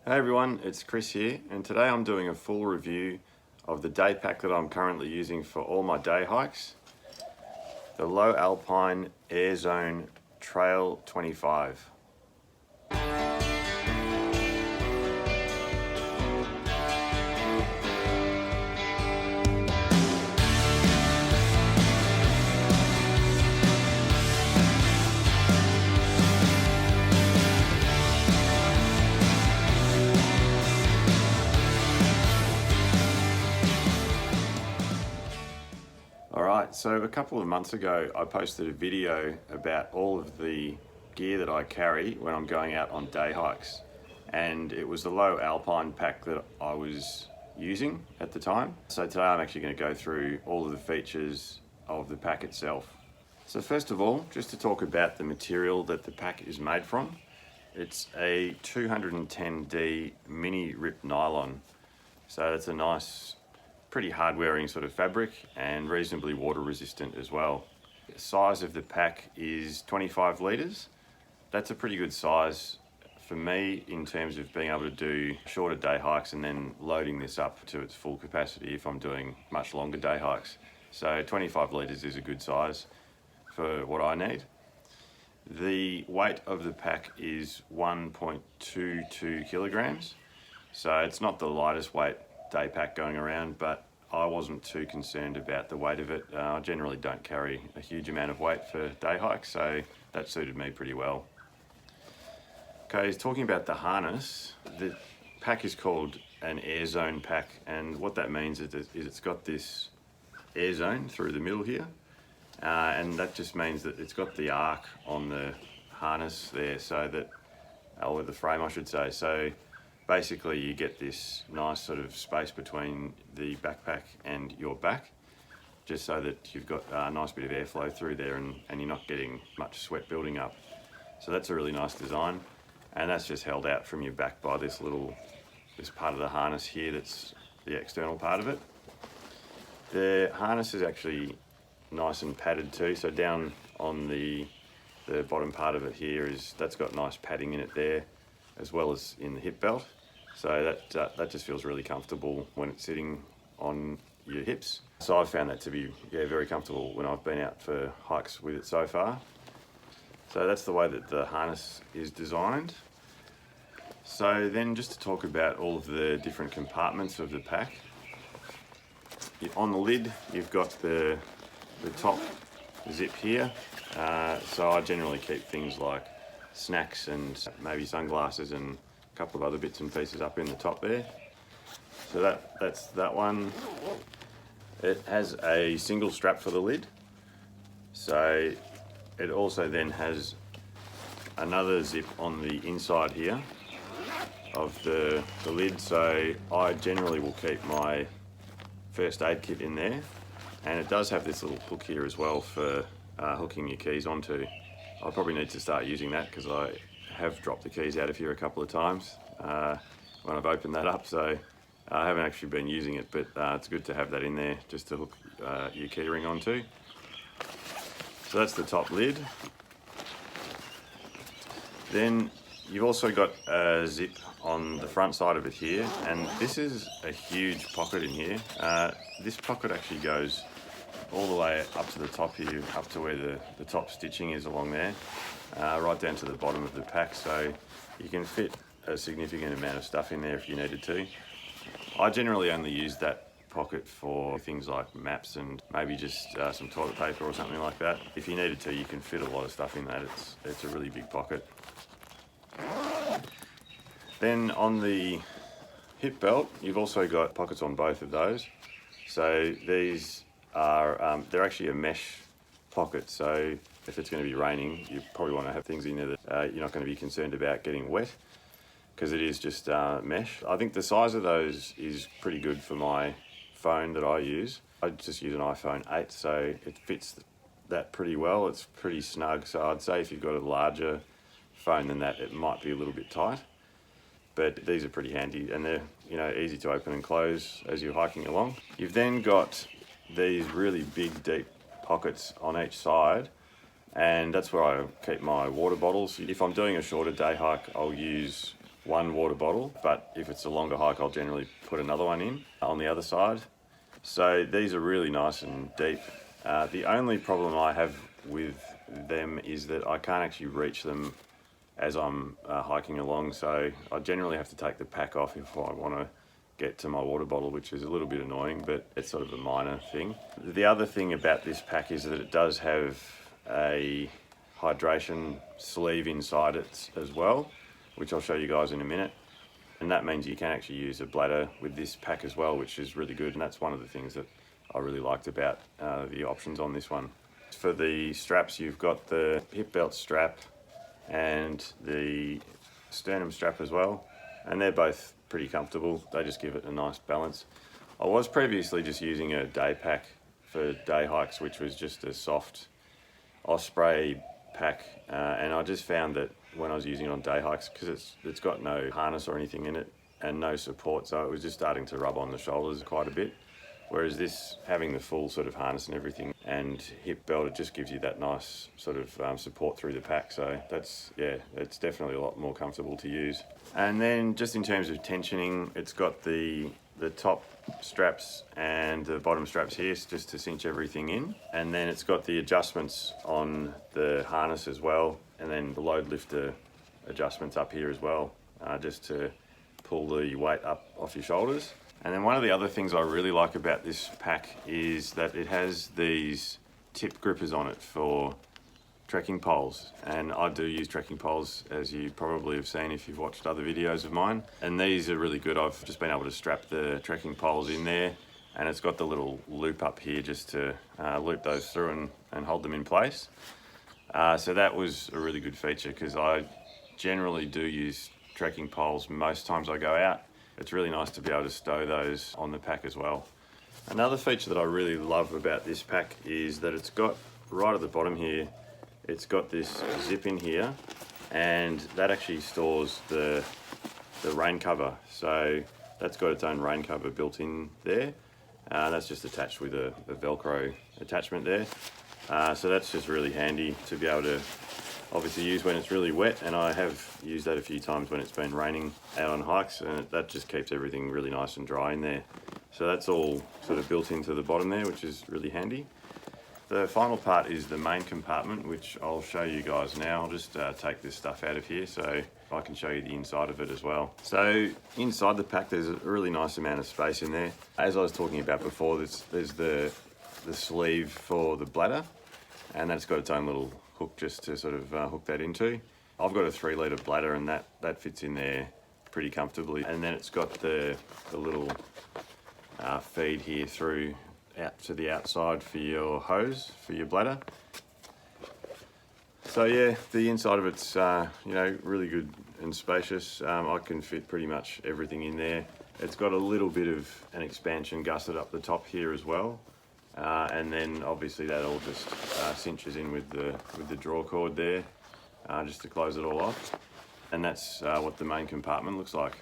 Hey everyone, it's Chris here, and today I'm doing a full review of the day pack that I'm currently using for all my day hikes. The Low Alpine Air Zone Trail 25. Alright, so a couple of months ago I posted a video about all of the gear that I carry when I'm going out on day hikes, and it was the Low Alpine pack that I was using at the time. So today I'm actually going to go through all of the features of the pack itself. So first of all, just to talk about the material that the pack is made from, it's a 210D mini rip nylon. So that's a nice, pretty hard wearing sort of fabric and reasonably water resistant as well. The size of the pack is 25 litres. That's a pretty good size for me in terms of being able to do shorter day hikes and then loading this up to its full capacity if I'm doing much longer day hikes. So 25 litres is a good size for what I need. The weight of the pack is 1.22 kilograms. So it's not the lightest weight day pack going around, but I wasn't too concerned about the weight of it. I generally don't carry a huge amount of weight for day hikes, so that suited me pretty well. Okay, talking about the harness, the pack is called an Air Zone pack, and what that means is it's got this air zone through the middle here, and that just means that it's got the arc on the harness there, so that, or the frame I should say, so basically you get this nice sort of space between the backpack and your back, just so that you've got a nice bit of airflow through there and you're not getting much sweat building up. So that's a really nice design, and that's just held out from your back by this part of the harness here that's the external part of it. The harness is actually nice and padded too, so down on the bottom part of it here that's got nice padding in it there, as well as in the hip belt. So that just feels really comfortable when it's sitting on your hips. So I've found that to be very comfortable when I've been out for hikes with it so far. So that's the way that the harness is designed. So then just to talk about all of the different compartments of the pack. On the lid you've got the top zip here. So I generally keep things like snacks and maybe sunglasses and a couple of other bits and pieces up in the top there. So that's that one. It has a single strap for the lid. So it also then has another zip on the inside here of the lid. So I generally will keep my first aid kit in there. And it does have this little hook here as well for hooking your keys onto. I'll probably need to start using that because I have dropped the keys out of here a couple of times when I've opened that up, so I haven't actually been using it, but it's good to have that in there just to hook your key ring onto. So that's the top lid. Then you've also got a zip on the front side of it here, and this is a huge pocket in here. This pocket actually goes all the way up to the top here, up to where the top stitching is along there, right down to the bottom of the pack, so you can fit a significant amount of stuff in there if you needed to. I generally only use that pocket for things like maps and maybe just some toilet paper or something like that. If you needed to, you can fit a lot of stuff in that. It's a really big pocket. Then on the hip belt, you've also got pockets on both of those. So these are, they're actually a mesh pocket. So if it's going to be raining, you probably want to have things in there that you're not going to be concerned about getting wet, because it is just mesh. I think the size of those is pretty good for my phone that I use. I just use an iPhone 8, so it fits that pretty well. It's pretty snug, so I'd say if you've got a larger phone than that, it might be a little bit tight. But these are pretty handy, and they're easy to open and close as you're hiking along. You've then got these really big, deep pockets on each side, and that's where I keep my water bottles. If I'm doing a shorter day hike, I'll use one water bottle, but if it's a longer hike, I'll generally put another one in on the other side. So these are really nice and deep. The only problem I have with them is that I can't actually reach them as I'm hiking along, so I generally have to take the pack off if I want to get to my water bottle, which is a little bit annoying, but it's sort of a minor thing. The other thing about this pack is that it does have a hydration sleeve inside it as well, which I'll show you guys in a minute. And that means you can actually use a bladder with this pack as well, which is really good. And that's one of the things that I really liked about the options on this one. For the straps, you've got the hip belt strap and the sternum strap as well. And they're both pretty comfortable. They just give it a nice balance. I was previously just using a day pack for day hikes, which was just a soft Osprey pack. And I just found that when I was using it on day hikes, because it's got no harness or anything in it and no support, so it was just starting to rub on the shoulders quite a bit. Whereas this, having the full sort of harness and everything and hip belt, it just gives you that nice sort of support through the pack. So that's, yeah, it's definitely a lot more comfortable to use. And then just in terms of tensioning, it's got the top straps and the bottom straps here just to cinch everything in. And then it's got the adjustments on the harness as well. And then the load lifter adjustments up here as well, just to pull the weight up off your shoulders. And then one of the other things I really like about this pack is that it has these tip grippers on it for trekking poles. And I do use trekking poles, as you probably have seen if you've watched other videos of mine. And these are really good. I've just been able to strap the trekking poles in there, and it's got the little loop up here just to loop those through and hold them in place. So that was a really good feature, because I generally do use trekking poles most times I go out. It's really nice to be able to stow those on the pack as well. Another feature that I really love about this pack is that it's got, right at the bottom here, it's got this zip in here, and that actually stores the rain cover. So that's got its own rain cover built in there. That's just attached with a Velcro attachment there. So that's just really handy to be able to obviously use when it's really wet, and I have used that a few times when it's been raining out on hikes, and that just keeps everything really nice and dry in there. So that's all sort of built into the bottom there, which is really handy. The final part is the main compartment, which I'll show you guys now. I'll just take this stuff out of here so I can show you the inside of it as well. So inside the pack, there's a really nice amount of space in there. As I was talking about before, there's the sleeve for the bladder, and that's got its own little hook just to sort of hook that into. I've got a 3-litre bladder, and that fits in there pretty comfortably. And then it's got the little feed here through out to the outside for your hose for your bladder. So yeah, the inside of it's you know, really good and spacious. I can fit pretty much everything in there. It's got a little bit of an expansion gusset up the top here as well. And then obviously that all just cinches in with the draw cord there, just to close it all off. And that's what the main compartment looks like.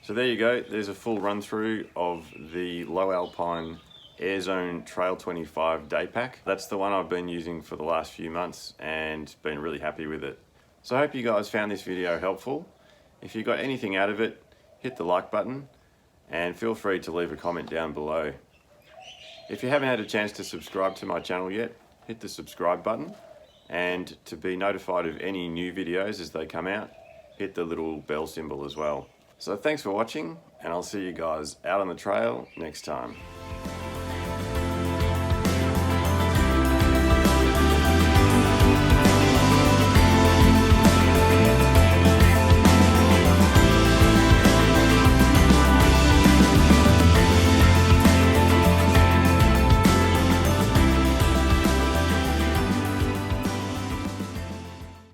So there you go, there's a full run through of the Low Alpine Airzone Trail 25 day pack. That's the one I've been using for the last few months and been really happy with it. So I hope you guys found this video helpful. If you got anything out of it, hit the like button and feel free to leave a comment down below. If you haven't had a chance to subscribe to my channel yet, hit the subscribe button, and to be notified of any new videos as they come out, hit the little bell symbol as well. So thanks for watching, and I'll see you guys out on the trail next time.